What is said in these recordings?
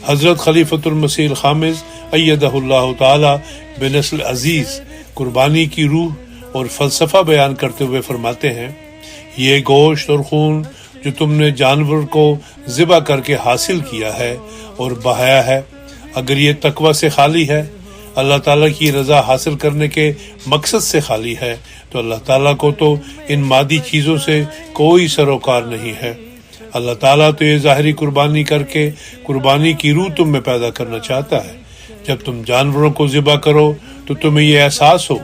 حضرت خلیفۃ المسیح الخامس ایدہ اللہ تعالی بنسل عزیز قربانی کی روح اور فلسفہ بیان کرتے ہوئے فرماتے ہیں، یہ گوشت اور خون جو تم نے جانور کو ذبح کر کے حاصل کیا ہے اور بہایا ہے، اگر یہ تقوی سے خالی ہے، اللہ تعالیٰ کی رضا حاصل کرنے کے مقصد سے خالی ہے، تو اللہ تعالیٰ کو تو ان مادی چیزوں سے کوئی سروکار نہیں ہے۔ اللہ تعالیٰ تو یہ ظاہری قربانی کر کے قربانی کی روح تم میں پیدا کرنا چاہتا ہے۔ جب تم جانوروں کو ذبح کرو تو تمہیں یہ احساس ہو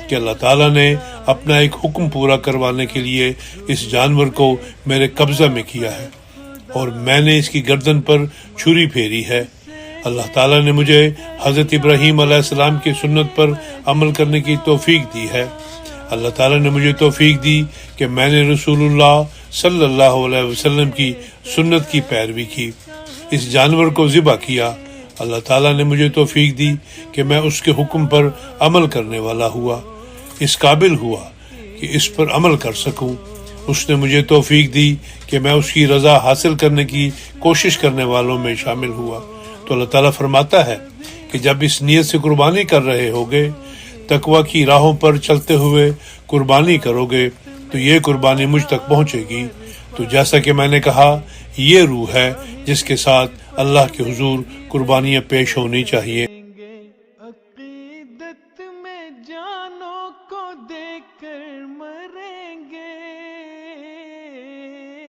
کہ اللہ تعالیٰ نے اپنا ایک حکم پورا کروانے کے لیے اس جانور کو میرے قبضہ میں کیا ہے اور میں نے اس کی گردن پر چھری پھیری ہے۔ اللہ تعالیٰ نے مجھے حضرت ابراہیم علیہ السلام کی سنت پر عمل کرنے کی توفیق دی ہے۔ اللہ تعالیٰ نے مجھے توفیق دی کہ میں نے رسول اللہ صلی اللہ علیہ وسلم کی سنت کی پیروی کی، اس جانور کو ذبح کیا۔ اللہ تعالیٰ نے مجھے توفیق دی کہ میں اس کے حکم پر عمل کرنے والا ہوا، اس قابل ہوا کہ اس پر عمل کر سکوں۔ اس نے مجھے توفیق دی کہ میں اس کی رضا حاصل کرنے کی کوشش کرنے والوں میں شامل ہوا۔ تو اللہ تعالیٰ فرماتا ہے کہ جب اس نیت سے قربانی کر رہے ہوگے، تقوی کی راہوں پر چلتے ہوئے قربانی کرو گے، تو یہ قربانی مجھ تک پہنچے گی۔ تو جیسا کہ میں نے کہا، یہ روح ہے جس کے ساتھ اللہ کے حضور قربانیاں پیش ہونی چاہیے۔